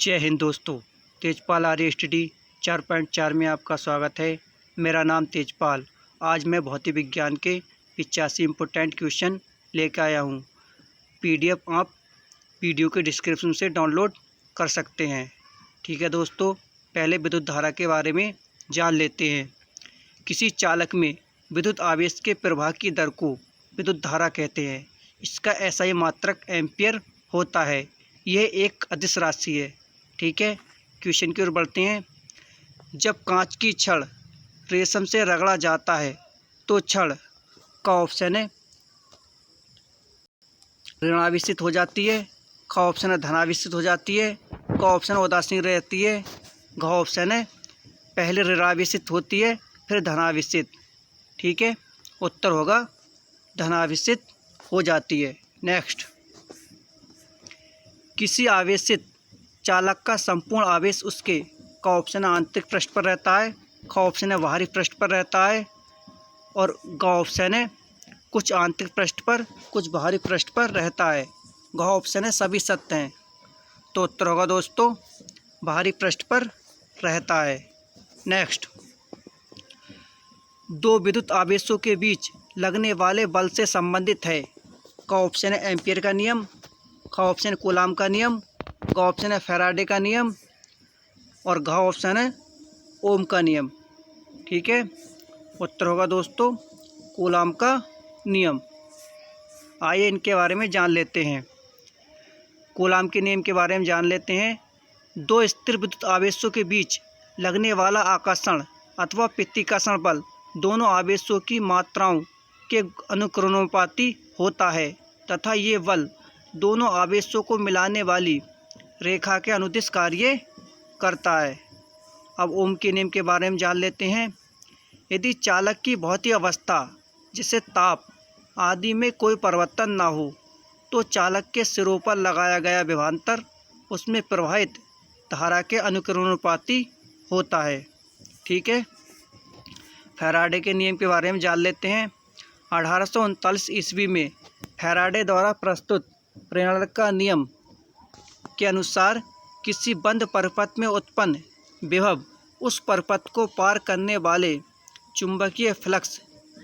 जय हिंद दोस्तों। तेजपाल आर्य स्टडी 4.4 में आपका स्वागत है। मेरा नाम तेजपाल। आज मैं भौतिक विज्ञान के 85 इम्पोर्टेंट क्वेश्चन लेकर आया हूँ। पीडीएफ आप वीडियो के डिस्क्रिप्शन से डाउनलोड कर सकते हैं। ठीक है दोस्तों, पहले विद्युत धारा के बारे में जान लेते हैं। किसी चालक में विद्युत आवेश के प्रवाह की दर को विद्युत धारा कहते हैं। इसका एसआई मात्रक एम्पियर होता है। यह एक अदिश राशि है। ठीक है, क्वेश्चन की ओर बढ़ते हैं। जब कांच की छड़ रेशम से रगड़ा जाता है तो छड़ का ऑप्शन है ऋणावेशित हो जाती है, का ऑप्शन है धनावेशित हो जाती है, का ऑप्शन है उदासीन रहती है, का ऑप्शन है पहले ऋणावेशित होती है फिर धनावेशित। ठीक है, उत्तर होगा धनावेशित हो जाती है। नेक्स्ट, किसी आवेशित चालक का संपूर्ण आवेश उसके का ऑप्शन है आंतरिक पृष्ठ पर रहता है, का ऑप्शन है बाहरी पृष्ठ पर रहता है और का ऑप्शन है कुछ आंतरिक पृष्ठ पर कुछ बाहरी पृष्ठ पर रहता है। का ऑप्शन है सभी सत्य हैं। तो उत्तर होगा दोस्तों बाहरी पृष्ठ पर रहता है। नेक्स्ट, दो विद्युत आवेशों के बीच लगने वाले बल से संबंधित है। का ऑप्शन है एम्पियर का नियम, का ऑप्शन है कूलाम का नियम, का ऑप्शन है फैराडे का नियम और घ ऑप्शन है ओम का नियम। ठीक है, उत्तर होगा दोस्तों कूलाम का नियम। आइए इनके बारे में जान लेते हैं। कूलाम के नियम के बारे में जान लेते हैं। दो स्थिर विद्युत आवेशों के बीच लगने वाला आकर्षण अथवा प्रतिकर्षण बल दोनों आवेशों की मात्राओं के अनुक्रमानुपाती होता है तथा ये बल दोनों आवेशों को मिलाने वाली रेखा के अनुदिश कार्य करता है। अब ओम के नियम के बारे में जान लेते हैं। यदि चालक की भौतिक अवस्था जैसे ताप आदि में कोई परिवर्तन ना हो तो चालक के सिरों पर लगाया गया विभवांतर उसमें प्रवाहित धारा के अनुक्रमानुपाती होता है। ठीक है, फैराडे के नियम के बारे में जान लेते हैं। 1839 ईस्वी में फैराडे द्वारा प्रस्तुत प्रेरण का नियम के अनुसार किसी बंद परिपथ में उत्पन्न विभव उस परिपथ को पार करने वाले चुंबकीय फ्लक्स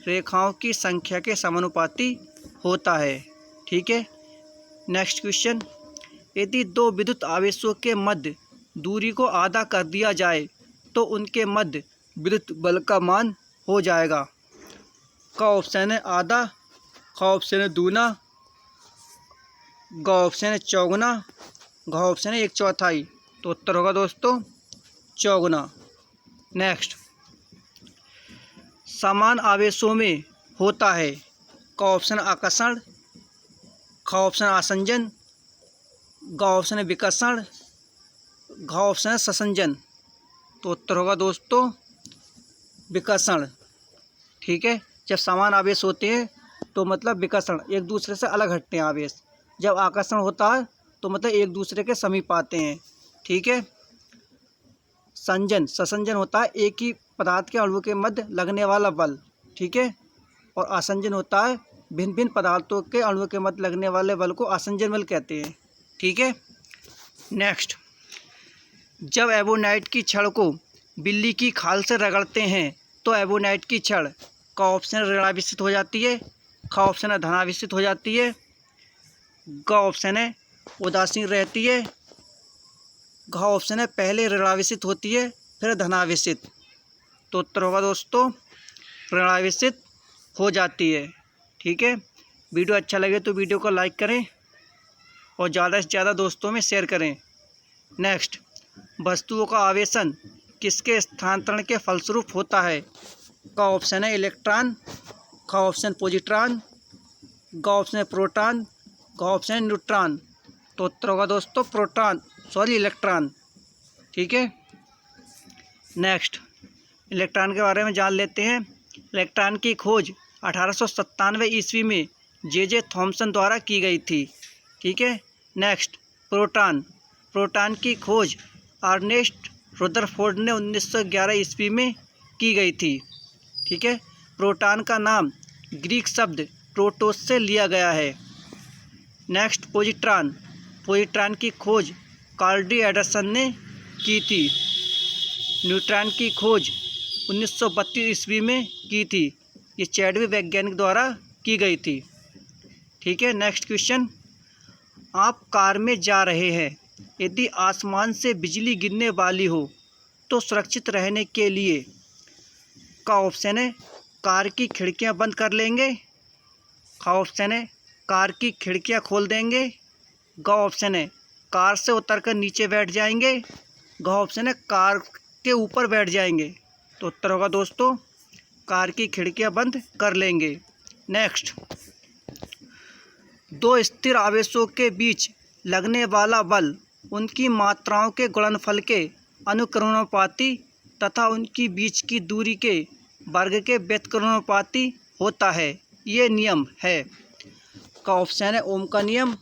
रेखाओं की संख्या के समानुपाती होता है। ठीक है, नेक्स्ट क्वेश्चन, यदि दो विद्युत आवेशों के मध्य दूरी को आधा कर दिया जाए तो उनके मध्य विद्युत बल का मान हो जाएगा। का ऑप्शन है आधा, का ऑप्शन है दूना, का ऑप्शन है चौगुना, का ऑप्शन है एक चौथाई। तो उत्तर होगा दोस्तों चौगुना। नेक्स्ट, समान आवेशों में होता है। का ऑप्शन आकर्षण, का ऑप्शन आसंजन, का ऑप्शन है विकर्षण, का ऑप्शन है संसंजन। तो उत्तर होगा दोस्तों विकर्षण। ठीक है, जब समान आवेश होते हैं तो मतलब विकर्षण, एक दूसरे से अलग हटते हैं आवेश। जब आकर्षण होता है तो मतलब एक दूसरे के समीप आते हैं। ठीक है, संसंजन होता है एक ही पदार्थ के अणुओं के मध्य लगने वाला बल। ठीक है, और आसंजन होता है भिन्न भिन्न पदार्थों के अणुओं के मध्य लगने वाले बल को आसंजन बल कहते हैं। ठीक है, नेक्स्ट, जब एवोनाइट की छड़ को बिल्ली की खाल से रगड़ते हैं तो एवोनाइट की छड़ का ऑप्शन ऋणावेशित हो जाती है, का ऑप्शन है धनावेशित हो जाती है, का ऑप्शन है उदासीन रहती है, का ऑप्शन है पहले ऋणावेशित होती है फिर धनावेशित। तो उत्तर होगा दोस्तों ऋणावेशित हो जाती है। ठीक है, वीडियो अच्छा लगे तो वीडियो को लाइक करें और ज़्यादा से ज़्यादा दोस्तों में शेयर करें। नेक्स्ट, वस्तुओं का आवेशन किसके स्थानांतरण के फलस्वरूप होता है। का ऑप्शन है इलेक्ट्रॉन, का ऑप्शन पॉजिट्रॉन, का ऑप्शन है प्रोटॉन, का ऑप्शन है न्यूट्रॉन। तो उत्तर होगा दोस्तों इलेक्ट्रॉन। ठीक है, नेक्स्ट, इलेक्ट्रॉन के बारे में जान लेते हैं। इलेक्ट्रॉन की खोज 1897 ईस्वी में जे थॉमसन द्वारा की गई थी। ठीक है, नेक्स्ट, प्रोटॉन की खोज अर्नेस्ट रुदरफोर्ड ने 1911 ईस्वी में की गई थी। ठीक है, प्रोटॉन का नाम ग्रीक शब्द प्रोटोस से लिया गया है। नेक्स्ट, पॉजिट्रॉन की खोज कार्ल डी एंडरसन ने की थी। न्यूट्रॉन की खोज 1932 ईस्वी में की थी। ये चैडविक वैज्ञानिक द्वारा की गई थी। ठीक है, नेक्स्ट क्वेश्चन। आप कार में जा रहे हैं, यदि आसमान से बिजली गिरने वाली हो तो सुरक्षित रहने के लिए का ऑप्शन है कार की खिड़कियां बंद कर लेंगे, का ऑप्शन है कार की खिड़कियां खोल देंगे, गा ऑप्शन है कार से उतरकर नीचे बैठ जाएंगे, गा ऑप्शन है कार के ऊपर बैठ जाएंगे। तो उत्तर होगा दोस्तों कार की खिड़कियां बंद कर लेंगे। नेक्स्ट, दो स्थिर आवेशों के बीच लगने वाला बल उनकी मात्राओं के गुणनफल के अनुक्रमानुपाती तथा उनकी बीच की दूरी के वर्ग के व्युत्क्रमानुपाती होता है। ये नियम है। का ऑप्शन है ओम का नियम,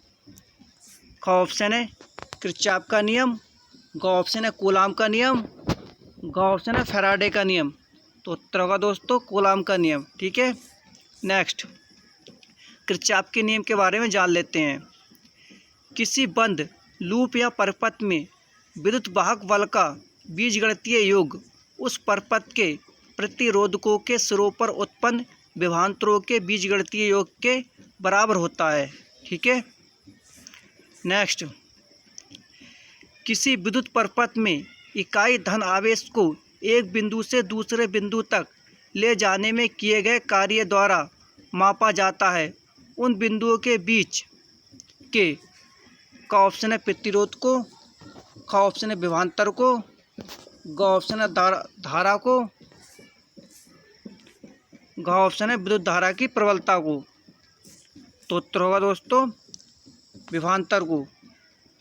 का ऑप्शन है किरचॉफ का नियम, का ऑप्शन है कूलाम का नियम, का ऑप्शन है फैराडे का नियम। तो उत्तर होगा दोस्तों कूलाम का नियम। ठीक है, नेक्स्ट, किरचॉफ के नियम के बारे में जान लेते हैं। किसी बंद लूप या परपथ में विद्युत वाहक बल का बीजगणितीय योग उस परपथ के प्रतिरोधकों के सिरों पर उत्पन्न विभवांतरों के बीजगणितीय योग के बराबर होता है। ठीक है, नेक्स्ट, किसी विद्युत परपथ में इकाई धन आवेश को एक बिंदु से दूसरे बिंदु तक ले जाने में किए गए कार्य द्वारा मापा जाता है। उन बिंदुओं के बीच के का ऑप्शन है प्रतिरोध को, का ऑप्शन है विभवांतर को, गा ऑप्शन है धारा को, गा ऑप्शन है विद्युत धारा की प्रबलता को। तो उत्तर होगा दोस्तों विभवांतर को।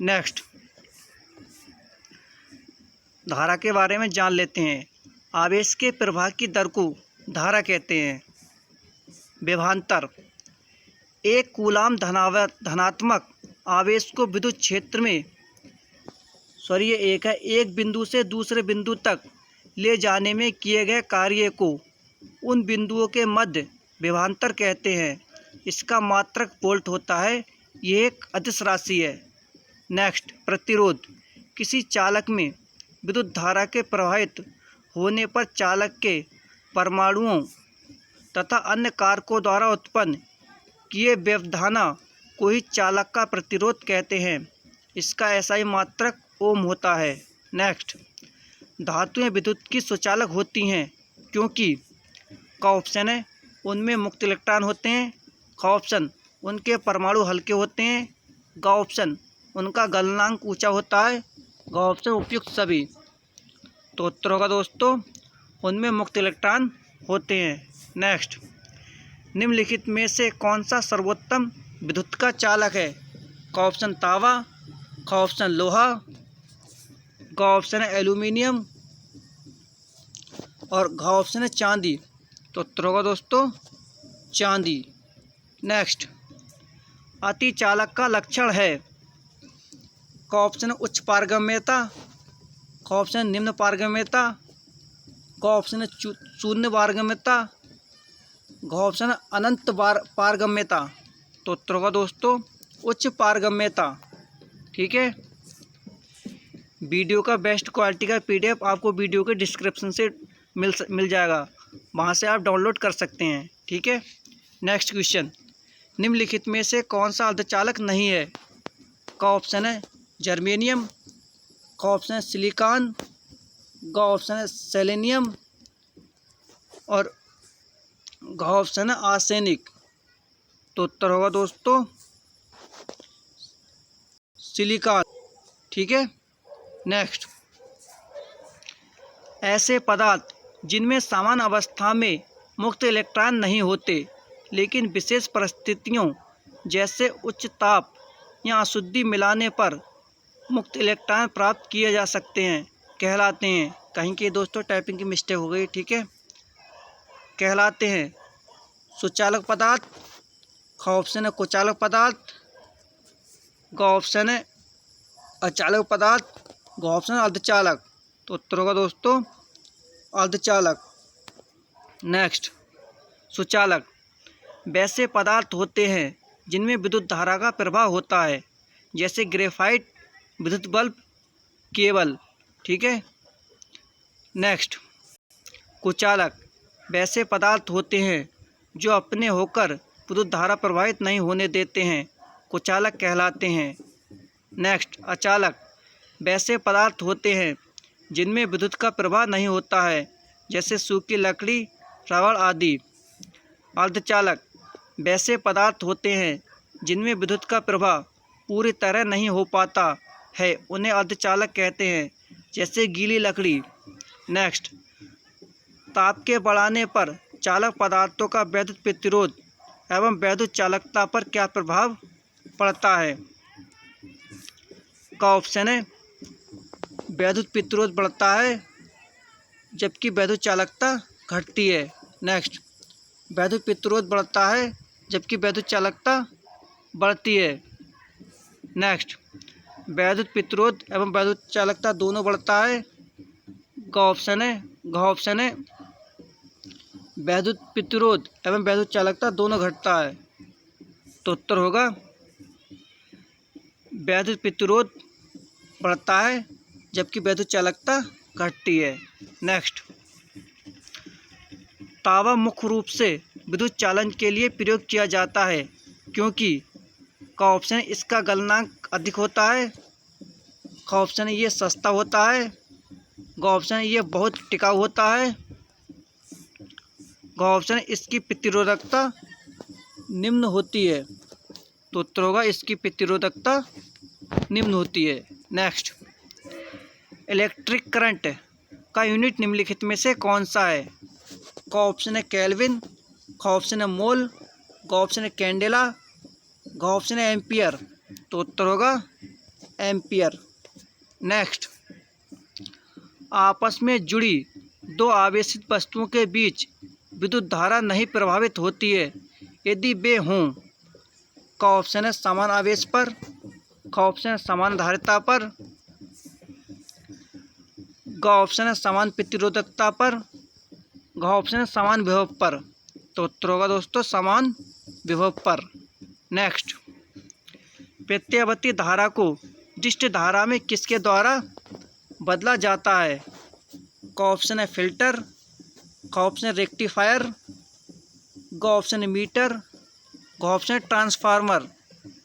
नेक्स्ट, धारा के बारे में जान लेते हैं। आवेश के प्रवाह की दर को धारा कहते हैं। विभवांतर, एक कूलाम धनात्मक आवेश को विद्युत क्षेत्र में एक बिंदु से दूसरे बिंदु तक ले जाने में किए गए कार्य को उन बिंदुओं के मध्य विभवांतर कहते हैं। इसका मात्रक वोल्ट होता है। यह एक अदिश राशि है। नेक्स्ट, प्रतिरोध, किसी चालक में विद्युत धारा के प्रवाहित होने पर चालक के परमाणुओं तथा अन्य कारकों द्वारा उत्पन्न किए व्यवधान को ही चालक का प्रतिरोध कहते हैं। इसका एसआई मात्रक ओम होता है। नेक्स्ट, धातुएं विद्युत की सुचालक होती हैं क्योंकि का ऑप्शन है उनमें मुक्त इलेक्ट्रॉन होते हैं, का ऑप्शन उनके परमाणु हल्के होते हैं, गा ऑप्शन उनका गलनांक ऊंचा होता है, गा ऑप्शन उपयुक्त सभी। तो उत्तर होगा दोस्तों उनमें मुक्त इलेक्ट्रॉन होते हैं। नेक्स्ट, निम्नलिखित में से कौन सा सर्वोत्तम विद्युत का चालक है? का ऑप्शन तांबा, का ऑप्शन लोहा, का ऑप्शन है एल्यूमिनियम और घा ऑप्शन है चांदी। तो उत्तर होगा दोस्तों चांदी। नेक्स्ट, अति चालक का लक्षण है। का ऑप्शन है उच्च पारगम्यता, का ऑप्शन है निम्न पारगम्यता, का ऑप्शन है शून्य पारगम्यता, का ऑप्शन है अनंत पारगम्यता। तो उत्तर होगा दोस्तों उच्च पारगम्यता। ठीक है, वीडियो का बेस्ट क्वालिटी का पीडीएफ आपको वीडियो के डिस्क्रिप्शन से मिल जाएगा, वहाँ से आप डाउनलोड कर सकते हैं। ठीक है, नेक्स्ट क्वेश्चन, निम्नलिखित में से कौन सा अर्धचालक नहीं है? का ऑप्शन है जर्मेनियम, का ऑप्शन है सिलिकॉन, का ऑप्शन है सेलेनियम और का ऑप्शन है आर्सेनिक। तो उत्तर होगा दोस्तों सिलिकॉन। ठीक है, नेक्स्ट, ऐसे पदार्थ जिनमें समान अवस्था में मुक्त इलेक्ट्रॉन नहीं होते लेकिन विशेष परिस्थितियों जैसे उच्च ताप या अशुद्धि मिलाने पर मुक्त इलेक्ट्रॉन प्राप्त किए जा सकते हैं कहलाते हैं। कहीं के दोस्तों टाइपिंग की मिस्टेक हो गई। ठीक है, कहलाते हैं सुचालक पदार्थ, का ऑप्शन है कुचालक पदार्थ, का ऑप्शन है अचालक पदार्थ, का ऑप्शन है अर्धचालक। तो उत्तर होगा दोस्तों अर्धचालक। नेक्स्ट, सुचालक, वैसे पदार्थ होते हैं जिनमें विद्युत धारा का प्रवाह होता है जैसे ग्रेफाइट, विद्युत बल्ब केबल, ठीक है। नेक्स्ट, कुचालक वैसे पदार्थ होते हैं जो अपने होकर विद्युत धारा प्रवाहित नहीं होने देते हैं, कुचालक कहलाते हैं। नेक्स्ट, अचालक वैसे पदार्थ होते हैं जिनमें विद्युत का प्रवाह नहीं होता है, जैसे सूखी लकड़ी, रबड़ आदि। अर्धचालक वैसे पदार्थ होते हैं जिनमें विद्युत का प्रवाह पूरी तरह नहीं हो पाता है, उन्हें अर्धचालक कहते हैं, जैसे गीली लकड़ी। नेक्स्ट, ताप के बढ़ाने पर चालक पदार्थों का वैद्युत प्रतिरोध एवं वैद्युत चालकता पर क्या प्रभाव पड़ता है? का ऑप्शन है वैद्युत प्रतिरोध बढ़ता है जबकि वैद्युत चालकता घटती है। नेक्स्ट, वैद्युत प्रतिरोध बढ़ता है जबकि वैद्युत चालकता बढ़ती है। नेक्स्ट, वैद्युत प्रतिरोध एवं वैद्युत चालकता दोनों बढ़ता है। का ऑप्शन है वैद्युत प्रतिरोध एवं वैद्युत चालकता दोनों घटता है। तो उत्तर होगा वैद्युत प्रतिरोध बढ़ता है जबकि वैद्युत चालकता घटती है। नेक्स्ट, तावा मुख्य रूप से विद्युत चालन के लिए प्रयोग किया जाता है क्योंकि का ऑप्शन इसका गलनांक अधिक होता है। का ऑप्शन ये सस्ता होता है। का ऑप्शन ये बहुत टिकाऊ होता है। का ऑप्शन इसकी प्रतिरोधकता निम्न होती है। तो उत्तर होगा इसकी प्रतिरोधकता निम्न होती है। नेक्स्ट, इलेक्ट्रिक करंट का यूनिट निम्नलिखित में से कौन सा है? का ऑप्शन है केल्विन, का ऑप्शन है मोल, का ऑप्शन है कैंडेला, का ऑप्शन है एम्पियर। तो उत्तर होगा एम्पियर। नेक्स्ट, आपस में जुड़ी दो आवेशित वस्तुओं के बीच विद्युत धारा नहीं प्रभावित होती है यदि वे हों। का ऑप्शन है समान आवेश पर, का ऑप्शन है समान धारिता पर, का ऑप्शन है समान प्रतिरोधकता पर, का ऑप्शन है समान विभव पर। तो उत्तर होगा दोस्तों समान विभव पर। नेक्स्ट, प्रत्यावर्ती धारा को डिस्ट धारा में किसके द्वारा बदला जाता है? का ऑप्शन है फिल्टर, का ऑप्शन है रेक्टिफायर, का ऑप्शन है मीटर, का ऑप्शन है ट्रांसफार्मर।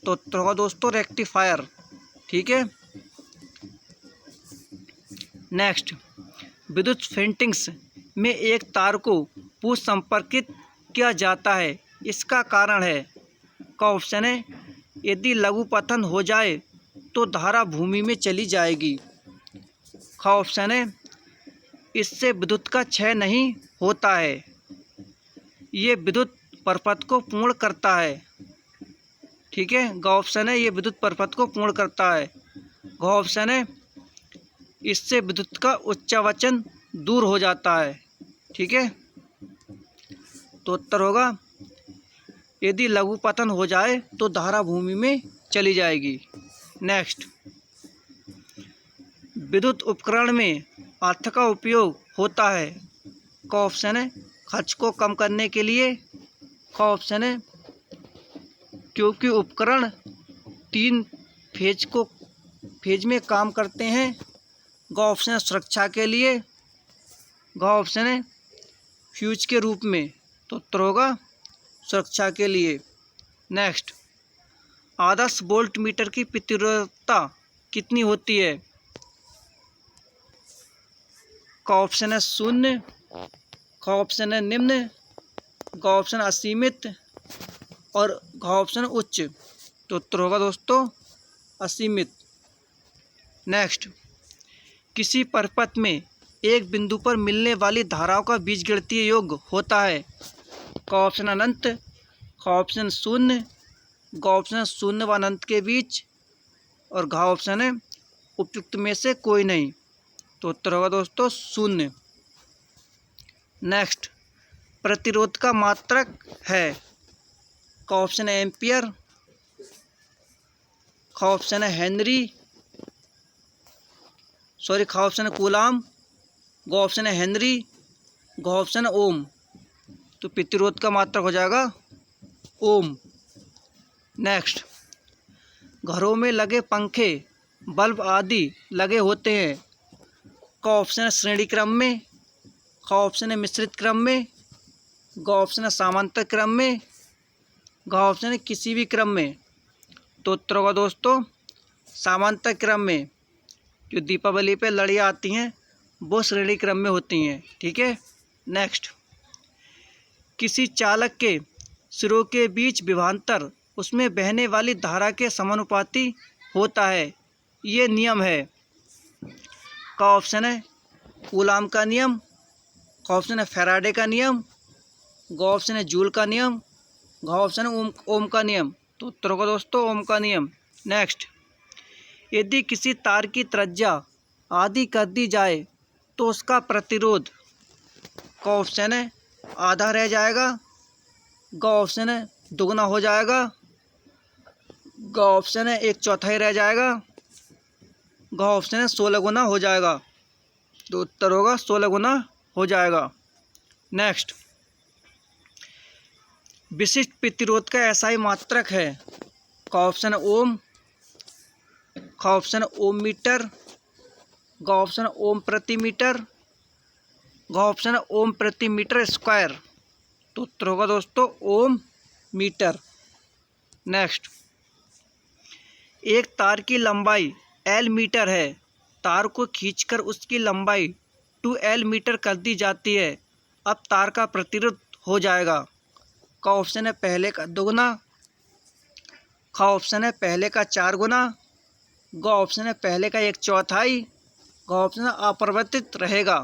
तो उत्तर होगा दोस्तों रेक्टिफायर, ठीक है। नेक्स्ट, विद्युत फिटिंग्स में एक तार को पुश संपर्कित किया जाता है, इसका कारण है? का ऑप्शन है यदि लघु पतन हो जाए तो धारा भूमि में चली जाएगी। का ऑप्शन है इससे विद्युत का क्षय नहीं होता है, ये विद्युत परपथ को पूर्ण करता है, ठीक है। का ऑप्शन है ये विद्युत परपथ को पूर्ण करता है। का ऑप्शन है इससे विद्युत का उच्चावचन दूर हो जाता है, ठीक है। तो उत्तर होगा यदि लघु पतन हो जाए तो धारा भूमि में चली जाएगी। नेक्स्ट, विद्युत उपकरण में अर्थ का उपयोग होता है। का ऑप्शन है खर्च को कम करने के लिए, का ऑप्शन है क्योंकि उपकरण 3 फेज में काम करते हैं, का ऑप्शन है सुरक्षा के लिए, का ऑप्शन है फ्यूज के रूप में। तो उत्तर होगा सुरक्षा के लिए। नेक्स्ट, आदर्श वोल्ट मीटर की प्रतिरोधकता कितनी होती है? का ऑप्शन है 0, का ऑप्शन है निम्न, का ऑप्शन असीमित और का ऑप्शन उच्च। तो उत्तर होगा दोस्तों असीमित। नेक्स्ट, किसी परिपथ में एक बिंदु पर मिलने वाली धाराओं का बीजगणितीय योग होता है। का ऑप्शन अनंत, का ऑप्शन 0, का ऑप्शन है 0 व अनंत के बीच और का ऑप्शन है उपयुक्त में से कोई नहीं। तो उत्तर होगा दोस्तों 0। नेक्स्ट, प्रतिरोध का मात्रक है। का ऑप्शन है एम्पियर, का ऑप्शन है का ऑप्शन है कूलाम, का ऑप्शन है हेनरी, का ऑप्शन है ओम। तो प्रतिरोध का मात्रक हो जाएगा ओम। नेक्स्ट, घरों में लगे पंखे बल्ब आदि लगे होते हैं। का ऑप्शन है श्रेणी क्रम में, का ऑप्शन है मिश्रित क्रम में, का ऑप्शन है समांतर क्रम में, का ऑप्शन है किसी भी क्रम में। तो उत्तर होगा दोस्तों समांतर क्रम में। जो दीपावली पे लड़ियाँ आती हैं वो श्रेणी क्रम में होती हैं। ठीक है। नेक्स्ट, किसी चालक के सिरों के बीच विभवांतर उसमें बहने वाली धारा के समानुपाती होता है, ये नियम है। का ऑप्शन है कूलाम का नियम, का ऑप्शन है फैराडे का नियम, का ऑप्शन है जूल का नियम, का ऑप्शन है ओम का नियम। तो उत्तर होगा दोस्तों ओम का नियम। नेक्स्ट, यदि किसी तार की त्रिज्या आधी कर दी जाए तो उसका प्रतिरोध का ऑप्शन है आधा रह जाएगा, का ऑप्शन है दुगना हो जाएगा, का ऑप्शन है 1/4 रह जाएगा, का ऑप्शन है 16 गुना हो जाएगा। तो उत्तर होगा 16 गुना हो जाएगा। नेक्स्ट, विशिष्ट प्रतिरोध का एसआई मात्रक है। का ऑप्शन है ओम, का ऑप्शन है ओम मीटर, का ऑप्शन है ओम प्रति मीटर, का ऑप्शन है ओम प्रति मीटर स्क्वायर। तो उत्तर होगा दोस्तों ओम मीटर। नेक्स्ट, एक तार की लंबाई L मीटर है, तार को खींचकर उसकी लंबाई 2L मीटर कर दी जाती है, अब तार का प्रतिरोध हो जाएगा। का ऑप्शन है पहले का दोगुना, का ऑप्शन है पहले का 4 गुना, का ऑप्शन है पहले का 1/4, का ऑप्शन है अपरिवर्तित रहेगा।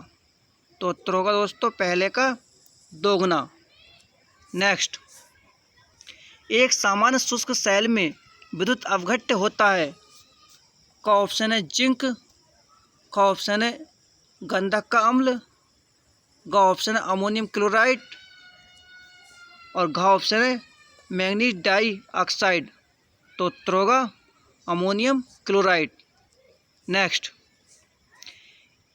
तो उत्तर होगा दोस्तों पहले का 2 गुना। नेक्स्ट, एक सामान्य शुष्क सेल में विद्युत अवघट्य होता है। का ऑप्शन है जिंक, का ऑप्शन है गंधक का अम्ल, का ऑप्शन है अमोनियम क्लोराइड और का ऑप्शन है मैंगनीज डाई ऑक्साइड। तो उत्तर होगा अमोनियम क्लोराइड। नेक्स्ट,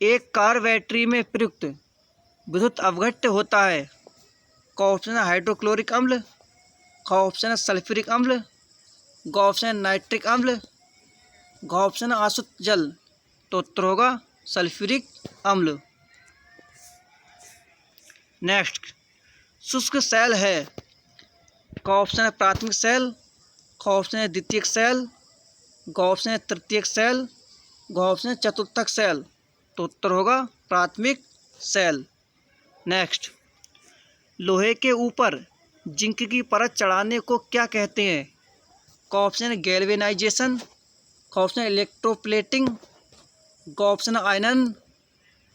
एक कार बैटरी में प्रयुक्त विद्युत अवघट्य होता है। का ऑप्शन है हाइड्रोक्लोरिक अम्ल, का ऑप्शन है सल्फ्यूरिक अम्ल, का ऑप्शन है नाइट्रिक अम्ल, का ऑप्शन है आसुत जल। तो उत्तर होगा सल्फ्यूरिक अम्ल। नेक्स्ट, शुष्क सेल है। का ऑप्शन है प्राथमिक सेल, का ऑप्शन है द्वितीयक सेल, का ऑप्शन है तृतीयक सेल, का ऑप्शन है चतुर्थक सेल। तो उत्तर होगा प्राथमिक सेल। नेक्स्ट, लोहे के ऊपर जिंक की परत चढ़ाने को क्या कहते हैं। का ऑप्शन है गैल्वेनाइजेशन, का ऑप्शन है इलेक्ट्रोप्लेटिंग, का ऑप्शन है आयनन,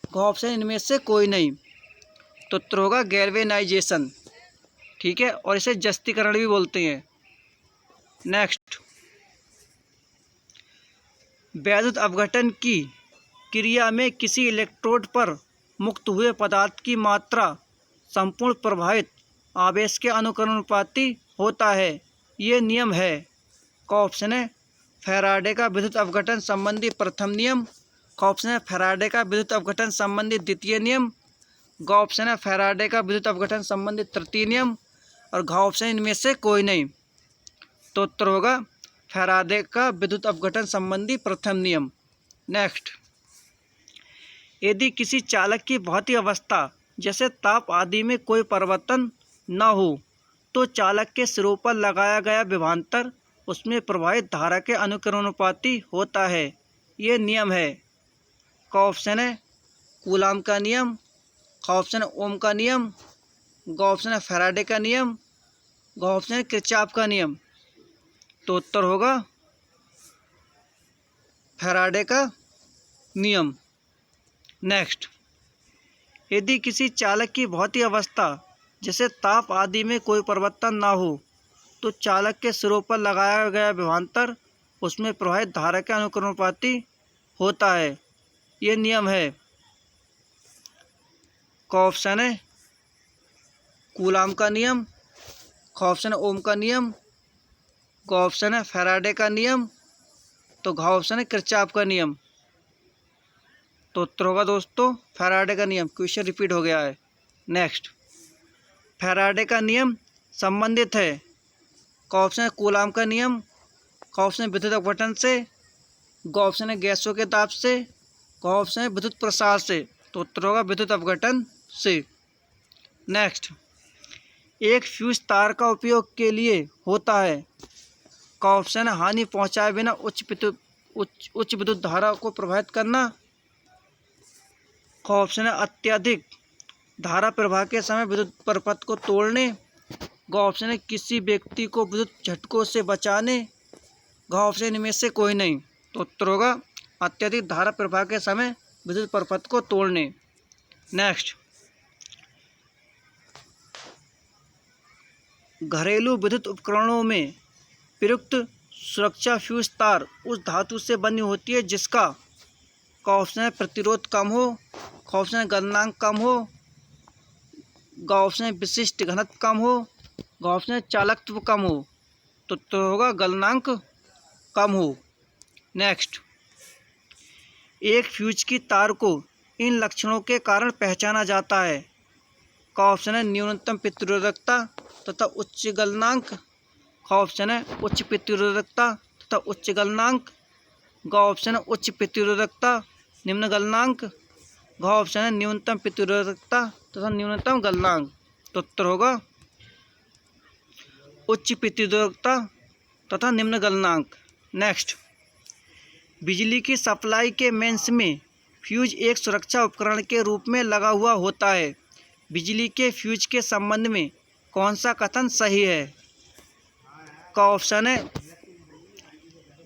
का ऑप्शन इनमें से कोई नहीं। तो उत्तर होगा गैल्वेनाइजेशन। ठीक है, और इसे जस्तीकरण भी बोलते हैं। नेक्स्ट, वैद्युत अपघटन की क्रिया में किसी इलेक्ट्रोड पर मुक्त हुए पदार्थ की मात्रा संपूर्ण प्रवाहित आवेश के अनुक्रमानुपाती होता है, ये नियम है। का ऑप्शन है फैराडे का विद्युत अपघटन संबंधी प्रथम नियम, का ऑप्शन है फैराडे का विद्युत अपघटन संबंधी द्वितीय नियम, का ऑप्शन है फैराडे का विद्युत अपघटन संबंधी तृतीय नियम और घ ऑप्शन इनमें से कोई नहीं। तो उत्तर होगा फैराडे का विद्युत अपघटन संबंधी प्रथम नियम। नेक्स्ट, यदि किसी चालक की भौतिक अवस्था जैसे ताप आदि में कोई परिवर्तन न हो तो चालक के सिरों पर लगाया गया विभवांतर उसमें प्रवाहित धारा के अनुक्रमानुपाती होता है, ये नियम है। का ऑप्शन है कूलाम का नियम, का ऑप्शन है ओम का नियम, का ऑप्शन है फैराडे का नियम, का ऑप्शन है किरचॉफ का नियम। तो उत्तर होगा फैराडे का नियम। नेक्स्ट, यदि किसी चालक की भौतिक अवस्था जैसे ताप आदि में कोई परिवर्तन ना हो तो चालक के सिरों पर लगाया गया विभवांतर उसमें प्रवाहित धारा के अनुक्रमानुपाती होता है, ये नियम है। का ऑप्शन है कूलाम का नियम, का ऑप्शन है ओम का नियम, का ऑप्शन है फैराडे का नियम, तो घ ऑप्शन है किरचॉफ का नियम। तो उत्तर होगा दोस्तों फैराडे का नियम। क्वेश्चन रिपीट हो गया है। नेक्स्ट, फैराडे का नियम संबंधित है। का ऑप्शन है कूलाम का नियम, का ऑप्शन है विद्युत अपघटन से, ग ऑप्शन है गैसों के दाब से, ग ऑप्शन है विद्युत प्रसार से। तो उत्तर होगा विद्युत अपघटन से। नेक्स्ट, एक फ्यूज तार का उपयोग के लिए होता है। का ऑप्शन है हानि पहुंचाए बिना उच्च विद्युत धारा को प्रभावित करना। का ऑप्शन है अत्यधिक धारा प्रवाह के समय विद्युत परपथ को तोड़ने। ग ऑप्शन है किसी व्यक्ति को विद्युत झटकों से बचाने। ग ऑप्शन इनमें से कोई नहीं। तो उत्तर होगा अत्यधिक धारा प्रवाह के समय विद्युत परपथ को तोड़ने। नेक्स्ट, घरेलू विद्युत उपकरणों में प्रयुक्त सुरक्षा फ्यूज तार उस धातु से बनी होती है जिसका का ऑप्शन है प्रतिरोध कम हो, का ऑप्शन है गलनांक कम हो, का ऑप्शन है विशिष्ट घनत्व कम हो, का ऑप्शन है चालकत्व कम हो। तो होगा गलनांक कम हो। नेक्स्ट, एक फ्यूज की तार को इन लक्षणों के कारण पहचाना जाता है। का ऑप्शन है न्यूनतम प्रतिरोधकता तथा उच्च गलनांक। का ऑप्शन है उच्च प्रतिरोधकता तथा उच्च गलनांक। का ऑप्शन है उच्च प्रतिरोधकता निम्न गलनांक। का ऑप्शन है न्यूनतम प्रतिरोधकता तथा न्यूनतम गलनांक। तो उत्तर होगा उच्च प्रतिरोधकता तथा निम्न गलनांक। नेक्स्ट, बिजली की सप्लाई के मेंस में फ्यूज एक सुरक्षा उपकरण के रूप में लगा हुआ होता है। बिजली के फ्यूज के संबंध में कौन सा कथन सही है? का ऑप्शन है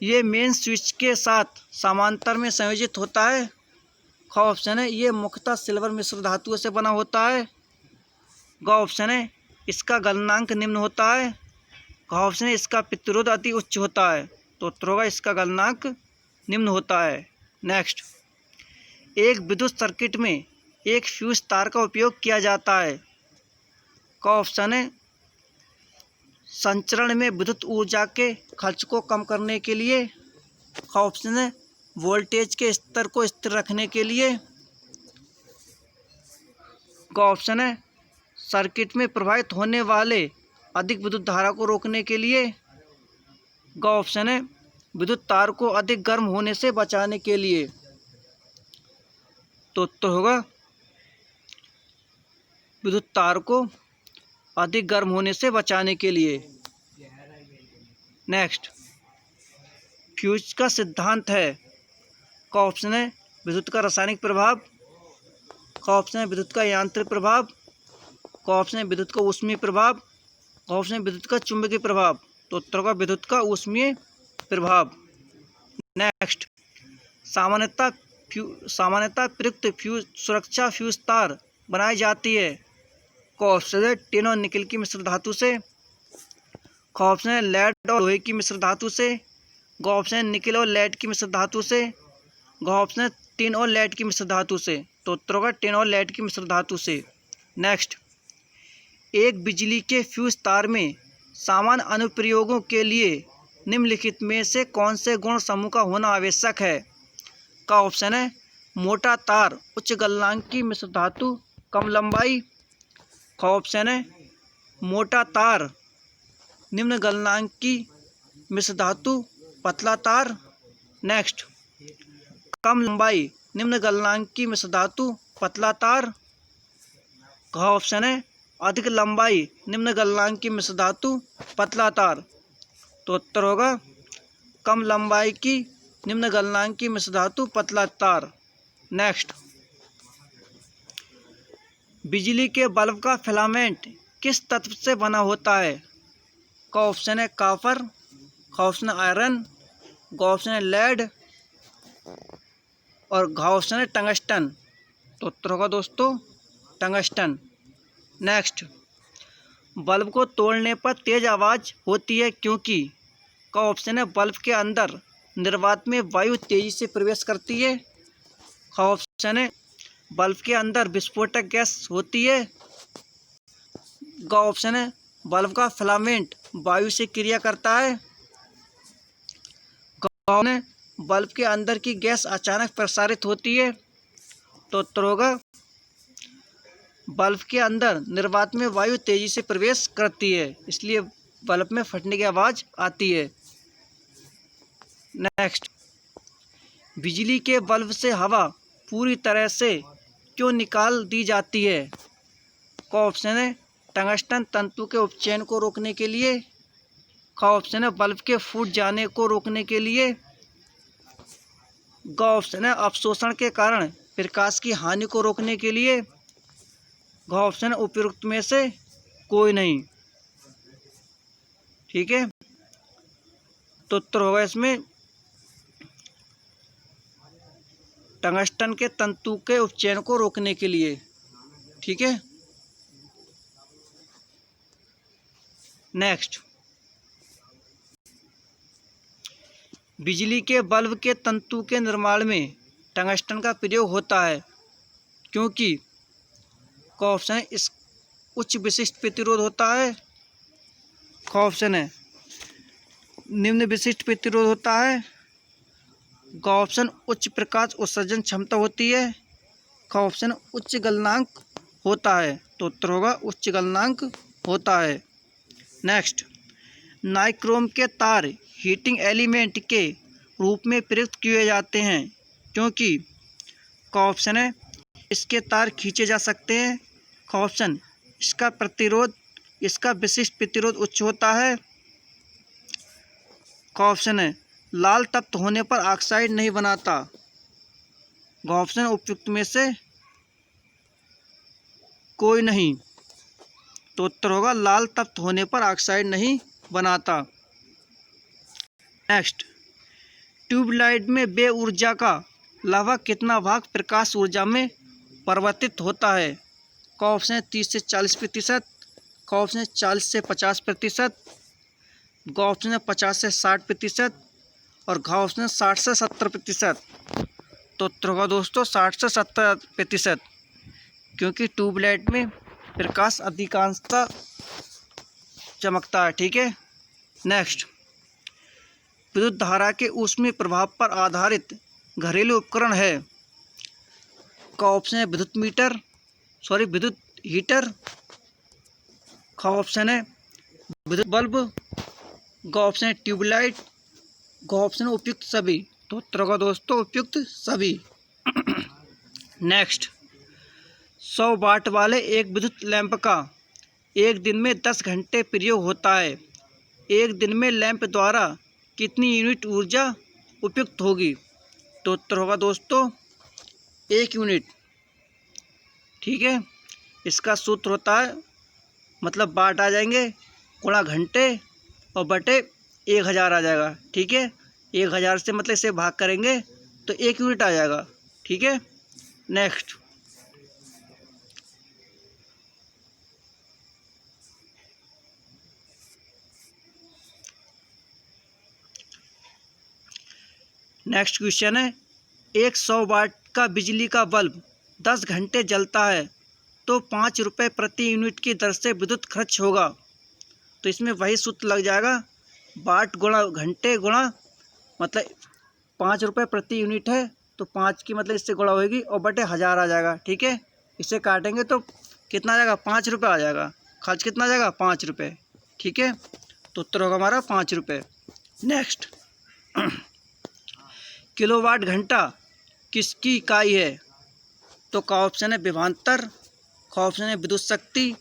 ये मेन स्विच के साथ समांतर में संयोजित होता है। का ऑप्शन है ये मुख्यतः सिल्वर मिश्र धातुओं से बना होता है। का ऑप्शन है इसका गलनांक निम्न होता है। का ऑप्शन है इसका प्रतिरोध अति उच्च होता है। तो उत्तर होगा इसका गलनांक निम्न होता है। नेक्स्ट, एक विद्युत सर्किट में एक फ्यूज तार का उपयोग किया जाता है। का ऑप्शन है संचरण में विद्युत ऊर्जा के खर्च को कम करने के लिए। का ऑप्शन है वोल्टेज के स्तर को स्थिर रखने के लिए। का ऑप्शन है सर्किट में प्रवाहित होने वाले अधिक विद्युत धारा को रोकने के लिए। का ऑप्शन है विद्युत तार को अधिक गर्म होने से बचाने के लिए। तो उत्तर होगा विद्युत तार को अधिक गर्म होने से बचाने के लिए। नेक्स्ट, फ्यूज का सिद्धांत है। का ऑप्शन है विद्युत का रासायनिक प्रभाव। का ऑप्शन है विद्युत का यांत्रिक प्रभाव। का ऑप्शन है विद्युत का ऊष्मीय प्रभाव। का ऑप्शन है विद्युत का चुंबकीय प्रभाव। तो उत्तर होगा विद्युत का ऊष्मीय प्रभाव। नेक्स्ट, सामान्यतः प्रयुक्त फ्यूज सुरक्षा फ्यूज तार बनाई जाती है। का ऑप्शन है टिन और निकल की मिश्र धातु से। का ऑप्शन है लेड और लोहे की मिश्र धातु से। का ऑप्शन है निकल और लेड की मिश्र धातु से। का ऑप्शन है टिन और लेड की मिश्र धातु से। तो उत्तर होगा टिन और लेड की मिश्र धातु से। नेक्स्ट, एक बिजली के फ्यूज तार में सामान्य अनुप्रयोगों के लिए निम्नलिखित में से कौन से गुण समूह का होना आवश्यक है? का ऑप्शन है मोटा तार उच्च गलनांक की मिश्र धातु कम लंबाई। का ऑप्शन है मोटा तार निम्न गलनांक की मिश्र धातु पतला तार। नेक्स्ट, कम लंबाई निम्न गलनांक की मिश्र धातु पतला तार। का ऑप्शन है अधिक लंबाई निम्न गलनांक की मिश्र धातु पतला तार। तो उत्तर होगा कम लंबाई की निम्न गलनांक की मिश्र धातु पतला तार। नेक्स्ट, बिजली के बल्ब का फिलामेंट किस तत्व से बना होता है? का ऑप्शन है कॉपर। का ऑप्शन है आयरन। का ऑप्शन है लेड और का ऑप्शन है टंगस्टन। तो उत्तर होगा दोस्तों टंगस्टन। नेक्स्ट, बल्ब को तोड़ने पर तेज आवाज़ होती है क्योंकि। का ऑप्शन है बल्ब के अंदर निर्वात में वायु तेजी से प्रवेश करती है। का ऑप्शन है बल्ब के अंदर विस्फोटक गैस होती है। का ऑप्शन है बल्ब का फिलामेंट वायु से क्रिया करता है। का ऑप्शन है बल्ब के अंदर की गैस अचानक प्रसारित होती है। तो उत्तर होगा बल्ब के अंदर निर्वात में वायु तेजी से प्रवेश करती है, इसलिए बल्ब में फटने की आवाज़ आती है। नेक्स्ट, बिजली के बल्ब से हवा पूरी तरह से क्यों निकाल दी जाती है? का ऑप्शन है टंगस्टन तंतु के उपचयन को रोकने के लिए, का ऑप्शन है बल्ब के फूट जाने को रोकने के लिए, का ऑप्शन है अवशोषण के कारण प्रकाश की हानि को रोकने के लिए, का ऑप्शन है उपयुक्त में से कोई नहीं। ठीक है, तो उत्तर होगा इसमें टंगस्टन के तंतु के उपचयन को रोकने के लिए। ठीक है, नेक्स्ट, बिजली के बल्ब के तंतु के निर्माण में टंगस्टन का प्रयोग होता है क्योंकि का ऑप्शन है इस उच्च विशिष्ट प्रतिरोध होता है, का ऑप्शन है निम्न विशिष्ट प्रतिरोध होता है, का ऑप्शन उच्च प्रकाश उत्सर्जन क्षमता होती है, का ऑप्शन उच्च गलनांक होता है। तो उत्तर होगा उच्च गलनांक होता है। नेक्स्ट, नाइक्रोम के तार हीटिंग एलिमेंट के रूप में प्रयुक्त किए जाते हैं क्योंकि का ऑप्शन है इसके तार खींचे जा सकते हैं, का ऑप्शन इसका विशिष्ट प्रतिरोध उच्च होता है, का ऑप्शन है लाल तप्त होने पर ऑक्साइड नहीं बनाता, का ऑप्शन उपयुक्त में से कोई नहीं। तो उत्तर होगा लाल तप्त होने पर ऑक्साइड नहीं बनाता। नेक्स्ट, ट्यूबलाइट में बे ऊर्जा का लगभग कितना भाग प्रकाश ऊर्जा में परिवर्तित होता है? का ऑप्शन है 30 से 40%, का ऑप्शन है 40 से 50%, का ऑप्शन है 50 से 60% और का ऑप्शन है 60 से 70%। तो उत्तर होगा दोस्तों 60 से 70%, क्योंकि ट्यूबलाइट में प्रकाश अधिकांशतः चमकता है। ठीक है, नेक्स्ट, विद्युत धारा के ऊष्मीय प्रभाव पर आधारित घरेलू उपकरण है। का ऑप्शन है विद्युत हीटर, का ऑप्शन है विद्युत बल्ब, का ऑप्शन है ट्यूबलाइट, का ऑप्शन है उपयुक्त सभी। तो उत्तर होगा दोस्तों उपयुक्त सभी। नेक्स्ट, 100 वाट वाले एक विद्युत लैंप का एक दिन में 10 घंटे प्रयोग होता है। एक दिन में लैंप द्वारा कितनी यूनिट ऊर्जा उपयुक्त होगी? तो उत्तर होगा दोस्तों 1 यूनिट। ठीक है, इसका सूत्र होता है मतलब वाट आ जाएंगे गुणा घंटे और बटे 1000 आ जाएगा। ठीक है, 1000 से मतलब इसे भाग करेंगे तो 1 यूनिट आ जाएगा। ठीक है, नेक्स्ट, क्वेश्चन है, एक 100 वाट का बिजली का बल्ब 10 घंटे जलता है तो 5 रुपये प्रति यूनिट की दर से विद्युत खर्च होगा। तो इसमें वही सूत्र लग जाएगा, वाट गुणा घंटे गुणा मतलब 5 रुपये प्रति यूनिट है तो 5 की मतलब इससे गुणा होगी और बटे 1000 आ जाएगा। ठीक है, इसे काटेंगे तो कितना आ जाएगा? 5 रुपये आ जाएगा। खर्च कितना आ जाएगा? 5 रुपये। ठीक है, तो उत्तर होगा हमारा 5 रुपये। नेक्स्ट, किलोवाट घंटा किसकी इकाई है? तो का ऑप्शन है विभवांतर, का ऑप्शन है विद्युत शक्ति,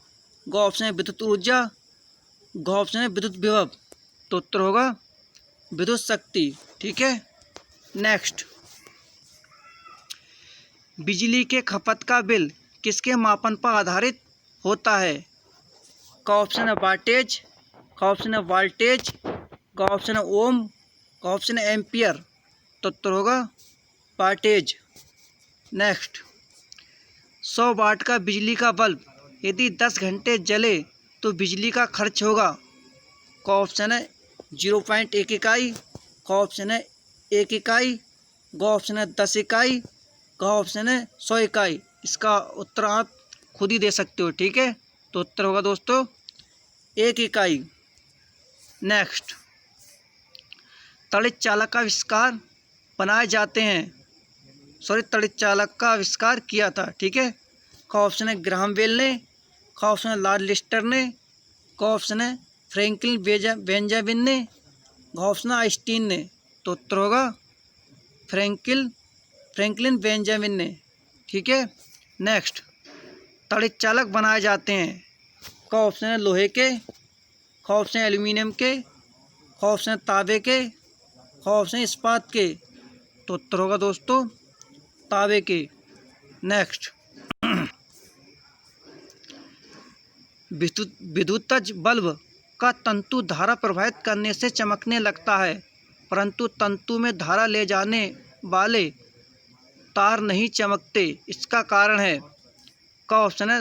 का ऑप्शन है विद्युत ऊर्जा, का ऑप्शन है विद्युत विभव। तो उत्तर होगा विद्युत शक्ति। ठीक है, नेक्स्ट, बिजली के खपत का बिल किसके मापन पर आधारित होता है? का ऑप्शन है वाटेज, का ऑप्शन है वोल्टेज, का ऑप्शन है ओम, का ऑप्शन है एम्पियर। तो उत्तर होगा वाटेज। नेक्स्ट, 100 वाट का बिजली का बल्ब यदि 10 घंटे जले तो बिजली का खर्च होगा। का ऑप्शन है 0.1 इकाई, का ऑप्शन है 1 इकाई, का ऑप्शन है 10 इकाई, का ऑप्शन है 100 इकाई। इसका उत्तर आप खुद ही दे सकते हो। ठीक है, तो उत्तर होगा दोस्तों 1 इकाई। नेक्स्ट, तड़ित चालक का आविष्कार बनाए जाते हैं तड़ित चालक का आविष्कार किया था। ठीक है, का ऑप्शन है ग्राहम बेल ने, का ऑप्शन है लॉर्ड लिस्टर ने, का ऑप्शन है फ्रैंकलिन बेंजामिन ने, का ऑप्शन है आइंस्टीन ने। तो उत्तर होगा फ्रैंकलिन बेंजामिन ने। ठीक है, नेक्स्ट, तड़ित चालक बनाए जाते हैं। का ऑप्शन है लोहे के, का ऑप्शन है एल्यूमिनियम के, का ऑप्शन है तांबे के, का ऑप्शन है इस्पात के। तो उत्तर होगा दोस्तों तांबे के। नेक्स्ट, विद्युतज बल्ब का तंतु धारा प्रवाहित करने से चमकने लगता है, परंतु तंतु में धारा ले जाने वाले तार नहीं चमकते, इसका कारण है। का ऑप्शन है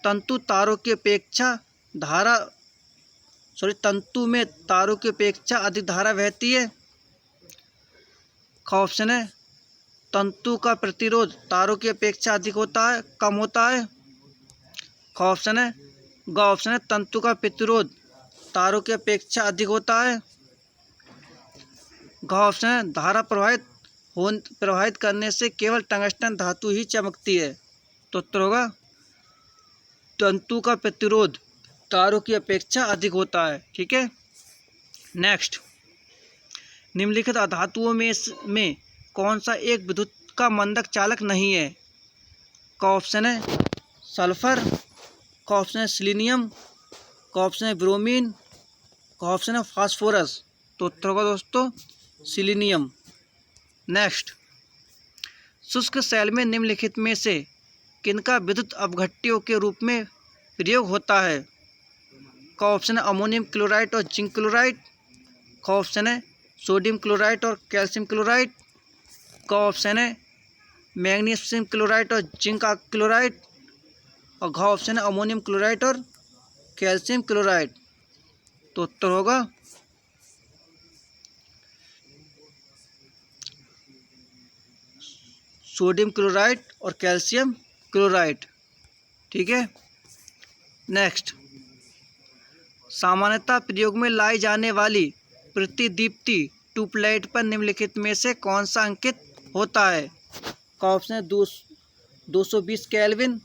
तंतु तारों की अपेक्षा तंतु में तारों की अपेक्षा अधिक धारा बहती है। का ऑप्शन है तंतु का प्रतिरोध तारों की अपेक्षा अधिक होता है, कम होता है। का ऑप्शन है तंतु का प्रतिरोध तारों की अपेक्षा अधिक होता है। का ऑप्शन है धारा प्रवाहित करने से केवल टंगस्टन धातु ही चमकती है। तो उत्तर होगा तंतु का प्रतिरोध तारों की अपेक्षा अधिक होता है। ठीक है, नेक्स्ट, निम्नलिखित अधातुओं में कौन सा एक विद्युत का मंदक चालक नहीं है। का ऑप्शन है सल्फर, का ऑप्शन है सिलीनियम, का ऑप्शन है ब्रोमीन, का ऑप्शन है फास्फोरस। तो उत्तर होगा दोस्तों सिलीनियम। नेक्स्ट, शुष्क सेल में निम्नलिखित में से किनका विद्युत अपघट्यों के रूप में प्रयोग होता है। का ऑप्शन है अमोनियम क्लोराइड और जिंक क्लोराइड, का ऑप्शन है सोडियम क्लोराइड और कैल्शियम क्लोराइड, का ऑप्शन है मैग्नीशियम क्लोराइड और जिंक क्लोराइड, और घ ऑप्शन है अमोनियम क्लोराइड और कैल्शियम क्लोराइड। तो उत्तर होगा सोडियम क्लोराइड और कैल्शियम क्लोराइड। ठीक है, नेक्स्ट, सामान्यतः प्रयोग में लाई जाने वाली प्रतिदीप्ति ट्यूबलाइट पर निम्नलिखित में से कौन सा अंकित होता है। का ऑप्शन है 220 केल्विन,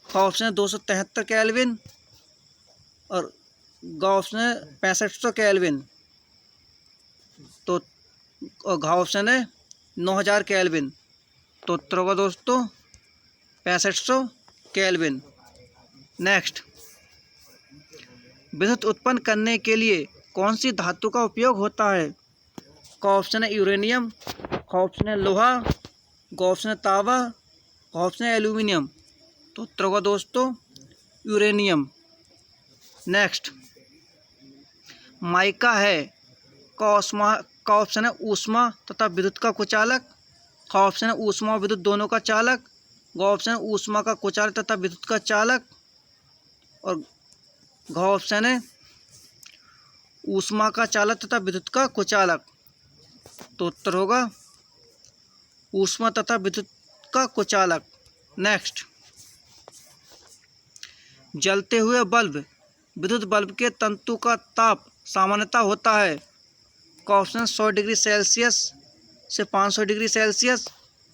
का ऑप्शन है 273 केल्विन, और ग ऑप्शन है 6500 केल्विन। तो घ ऑप्शन है 9000 केल्विन। तो उत्तर होगा दोस्तों 6500 केल्विन। नेक्स्ट, विद्युत उत्पन्न करने के लिए कौन सी धातु का उपयोग होता है। का ऑप्शन है यूरेनियम, का ऑप्शन है लोहा, का ऑप्शन है तांबा, का ऑप्शन है एल्यूमिनियम। तो उत्तर होगा दोस्तों यूरेनियम। नेक्स्ट, माइका है का ऑप्शन है ऊष्मा तथा विद्युत का कुचालक, का ऑप्शन है ऊष्मा और विद्युत दोनों का चालक, का ऑप्शन है ऊष्मा का कुचालक तथा विद्युत का चालक, और घ ऑप्शन है ऊष्मा का चालक तथा विद्युत का कुचालक। तो उत्तर होगा ऊष्मा तथा विद्युत का कुचालक। नेक्स्ट, जलते हुए बल्ब विद्युत बल्ब के तंतु का ताप सामान्यतः होता है। का ऑप्शन 100 डिग्री सेल्सियस से 500 डिग्री सेल्सियस,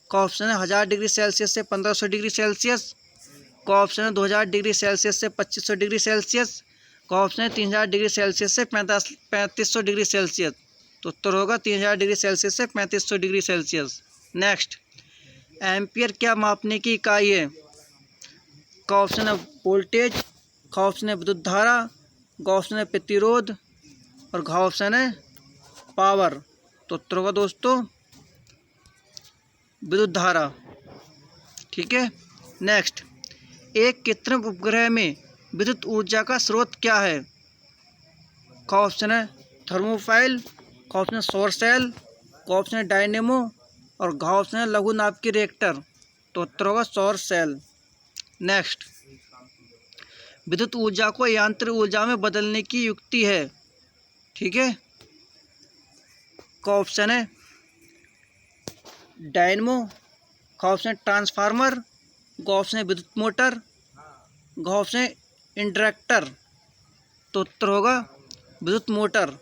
का ऑप्शन है 1000 डिग्री सेल्सियस से 1500 डिग्री सेल्सियस, का ऑप्शन है 2000 डिग्री सेल्सियस से 2500 डिग्री सेल्सियस, का ऑप्शन है 3000 डिग्री सेल्सियस से 3500 डिग्री सेल्सियस। तो उत्तर होगा 3000 डिग्री सेल्सियस से 3500 डिग्री सेल्सियस। नेक्स्ट, एम्पियर क्या मापने की इकाई है। का ऑप्शन है वोल्टेज, का ऑप्शन है विद्युत धारा, का ऑप्शन है प्रतिरोध, और घ ऑप्शन है पावर। तो उत्तर होगा दोस्तों विद्युत धारा। ठीक है, नेक्स्ट, एक कृत्रिम उपग्रह में विद्युत ऊर्जा का स्रोत क्या है। का ऑप्शन है थर्मोफाइल, का ऑप्शन है सौर सेल, का ऑप्शन है डायनेमो, और घ ऑप्शन है लघु नाभिकीय रिएक्टर। तो उत्तर होगा सौर सेल। नेक्स्ट, विद्युत ऊर्जा को यांत्रिक ऊर्जा में बदलने की युक्ति है। ठीक है, का ऑप्शन है डायनेमो, का ऑप्शन है ट्रांसफार्मर, का ऑप्शन है विद्युत मोटर, का ऑप्शन है इंडक्टर। तो उत्तर होगा विद्युत मोटर।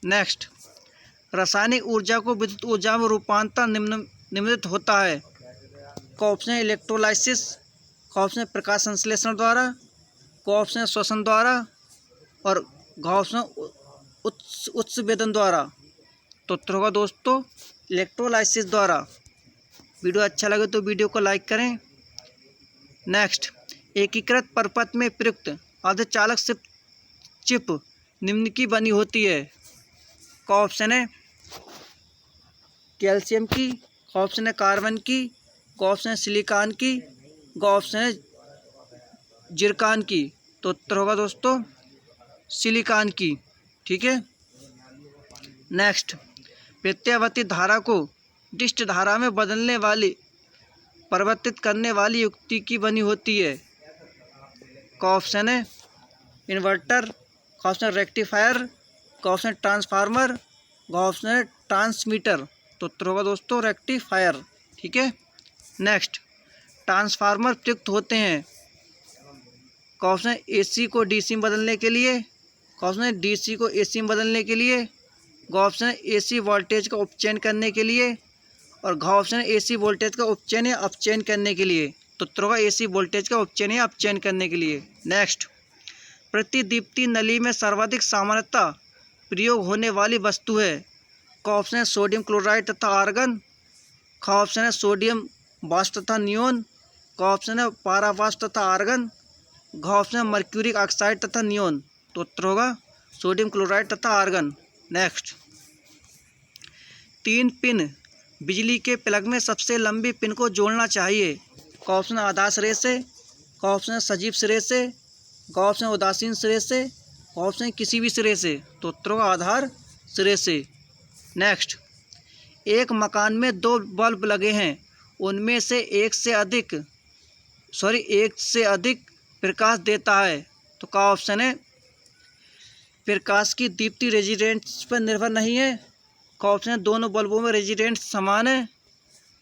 नेक्स्ट, रासायनिक ऊर्जा को विद्युत ऊर्जा में रूपांतर निम्नलिखित होता है। का ऑप्शन है इलेक्ट्रोलाइसिस, का ऑप्शन है प्रकाश संश्लेषण द्वारा, का ऑप्शन है श्वसन द्वारा, और घ ऑप्शन है उच्च वेदन द्वारा। तो उत्तर होगा दोस्तों इलेक्ट्रोलाइसिस द्वारा। वीडियो अच्छा लगे तो वीडियो को लाइक करें। नेक्स्ट, एकीकृत परपथ में प्रयुक्त अर्धचालक चिप निम्न की बनी होती है। का ऑप्शन है कैल्शियम की, का ऑप्शन है कार्बन की, का ऑप्शन है सिलिकॉन की, का ऑप्शन है जिरकॉन की। तो उत्तर होगा दोस्तों सिलिकॉन की। ठीक है। नेक्स्ट, प्रत्यावर्ती धारा को डिस्ट धारा में बदलने वाली परिवर्तित करने वाली युक्ति की बनी होती है। का ऑप्शन है इन्वर्टर, का ऑप्शन है रेक्टिफायर, का ऑप्शन है ट्रांसफार्मर, का ऑप्शन है ट्रांसमीटर। तो उत्तर होगा दोस्तों रेक्टिफायर। ठीक है। नेक्स्ट, ट्रांसफार्मर प्रयुक्त होते हैं। का ऑप्शन है एसी को डीसी में बदलने के लिए, का ऑप्शन है डीसी को एसी में बदलने के लिए, का ऑप्शन है एसी वोल्टेज का उपचयन करने के लिए, और घ ऑप्शन है एसी वोल्टेज का उपचयन या अपचयन करने के लिए। तो उत्तर होगा एसी वोल्टेज का उपचयन या अपचयन करने के लिए। नेक्स्ट, प्रतिदीप्ति नली में सर्वाधिक सामान्यतः प्रयोग होने वाली वस्तु है। का ऑप्शन है सोडियम क्लोराइड तथा आर्गन, का ऑप्शन है सोडियम वाष्प तथा नियोन, का ऑप्शन है पारा वाष्प तथा आर्गन, का ऑप्शन है मर्क्यूरिक ऑक्साइड तथा नियोन। तो उत्तर होगा सोडियम क्लोराइड तथा आर्गन। नेक्स्ट, 3 पिन बिजली के प्लग में सबसे लंबी पिन को जोड़ना चाहिए। का ऑप्शन है आधार सिरे से, का ऑप्शन है सजीव सिरे से, का ऑप्शन है उदासीन सिरे से, का ऑप्शन है किसी भी सिरे से। तो उत्तर होगा आधार सिरे से। नेक्स्ट, एक मकान में 2 बल्ब लगे हैं, उनमें से एक से अधिक प्रकाश देता है। तो का ऑप्शन है प्रकाश की दीप्ति रेजिडेंस पर निर्भर नहीं है, का ऑप्शन है दोनों बल्बों में रेजिडेंस समान है,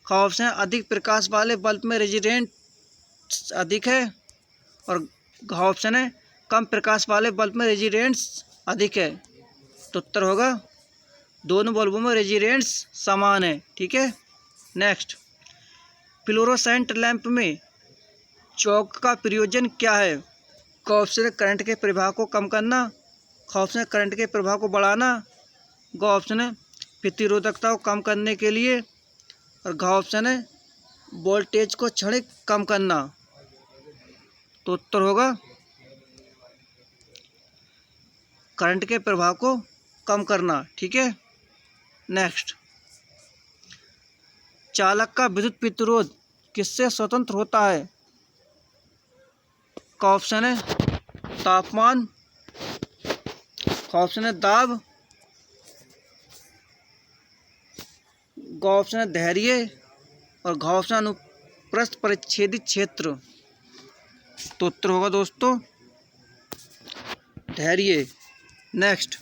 का ऑप्शन है अधिक प्रकाश वाले बल्ब में रेजिडेंस अधिक है, और का ऑप्शन है कम प्रकाश वाले बल्ब में रेजिडेंस अधिक है। तो उत्तर होगा दोनों बल्बों में रेजिडेंस समान है। ठीक है। नेक्स्ट, फ्लोरोसेंट लैंप में चौक का प्रयोजन क्या है। का ऑप्शन है करंट के प्रवाह को कम करना, का ऑप्शन है करंट के प्रवाह को बढ़ाना, का ऑप्शन है प्रतिरोधकता को कम करने के लिए, और घ ऑप्शन है वोल्टेज को क्षणिक कम करना। तो उत्तर होगा करंट के प्रवाह को कम करना। ठीक है। नेक्स्ट, चालक का विद्युत प्रतिरोध किससे स्वतंत्र होता है। का ऑप्शन है तापमान, का ऑप्शन है दाब, का ऑप्शन है धैर्य, और घ ऑप्शन अनुप्रस्थ परिच्छेदित क्षेत्र। तो उत्तर होगा दोस्तों धैर्य। नेक्स्ट,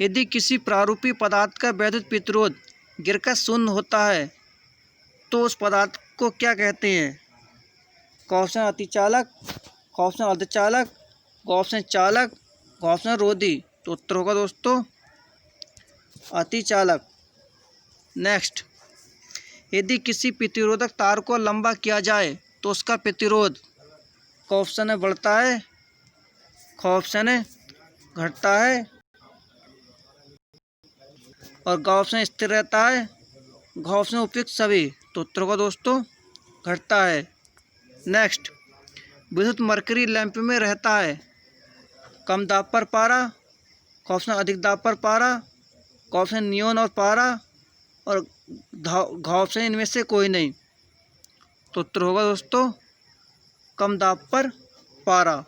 यदि किसी प्रारूपी पदार्थ का वैद्युत प्रतिरोध गिरकर शून्य होता है तो उस पदार्थ को क्या कहते हैं। का ऑप्शन अतिचालक, का ऑप्शन अर्धचालक, का ऑप्शन चालक, का ऑप्शन रोधी। तो उत्तर होगा दोस्तों अतिचालक। नेक्स्ट, यदि किसी प्रतिरोधक तार को लंबा किया जाए तो उसका प्रतिरोध का ऑप्शन है बढ़ता है, का ऑप्शन है घटता है, और का ऑप्शन स्थिर रहता है, का ऑप्शन उपयुक्त सभी। तो उत्तर होगा दोस्तों घटता है। नेक्स्ट, विद्युत मरकरी लैंप में रहता है कम दाब पर पारा, का ऑप्शन अधिक दाब पर पारा, का ऑप्शन नियोन और पारा, और घ ऑप्शन इनमें से कोई नहीं। तो उत्तर होगा दोस्तों कम दाब पर पारा।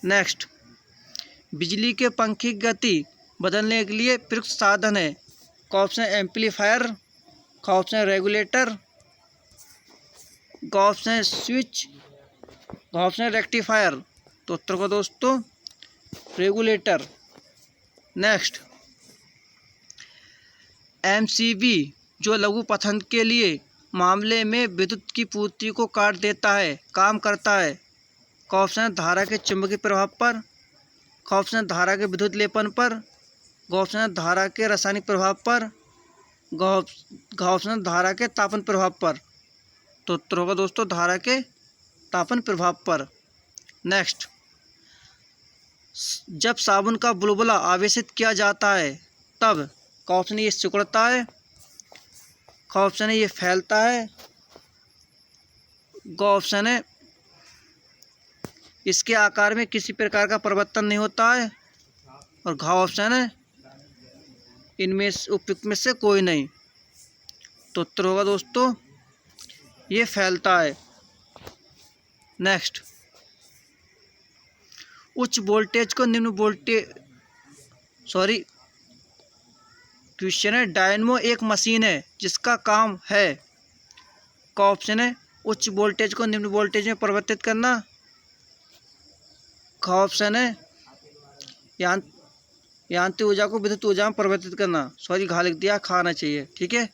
नेक्स्ट, बिजली के पंखे की गति बदलने के लिए प्रयुक्त साधन है। का ऑप्शन है एम्पलीफायर, का ऑप्शन है रेगुलेटर, का ऑप्शन है स्विच, का ऑप्शन है रेक्टिफायर। तो उत्तर को दोस्तों रेगुलेटर। नेक्स्ट, एमसीबी जो लघु पथन के लिए मामले में विद्युत की पूर्ति को काट देता है काम करता है। का ऑप्शन है धारा के चुंबकीय प्रभाव पर, का ऑप्शन है धारा के विद्युत लेपन पर, का ऑप्शन है धारा के रासायनिक प्रभाव पर, का ऑप्शन है धारा के तापन प्रभाव पर। तो उत्तर होगा दोस्तों धारा के तापन प्रभाव पर। नेक्स्ट, जब साबुन का बुलबुला आवेशित किया जाता है तब का ऑप्शन ये सिकुड़ता है, का ऑप्शन है ये फैलता है, का ऑप्शन है इसके आकार में किसी प्रकार का परिवर्तन नहीं होता है, और घ ऑप्शन है इनमें उपयुक्त में से कोई नहीं। तो उत्तर होगा दोस्तों ये फैलता है। नेक्स्ट, उच्च वोल्टेज को निम्न वोल्टेज क्वेश्चन है डायनमो एक मशीन है जिसका काम है, का ऑप्शन है उच्च वोल्टेज को निम्न वोल्टेज में परिवर्तित करना, का ऑप्शन है यांत्रिक ऊर्जा को विद्युत ऊर्जा में परिवर्तित करना। घा लिख दिया, खाना चाहिए, ठीक है।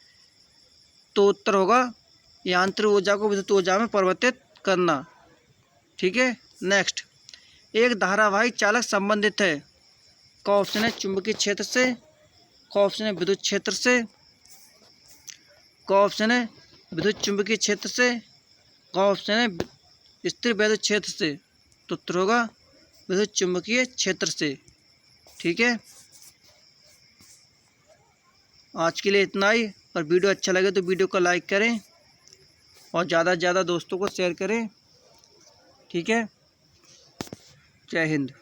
तो उत्तर होगा यांत्रिक ऊर्जा को विद्युत ऊर्जा में परिवर्तित करना, ठीक है। नेक्स्ट, एक धारावाही चालक संबंधित है, का ऑप्शन है चुंबकीय क्षेत्र से, का ऑप्शन है विद्युत क्षेत्र से, का ऑप्शन है विद्युत चुंबकीय क्षेत्र से, का ऑप्शन है स्थिर वैद्युत क्षेत्र से। तो उत्तर होगा विद्युत चुंबकीय क्षेत्र से, ठीक है। आज के लिए इतना ही, और वीडियो अच्छा लगे तो वीडियो को लाइक करें और ज़्यादा से ज़्यादा दोस्तों को शेयर करें, ठीक है। जय हिंद।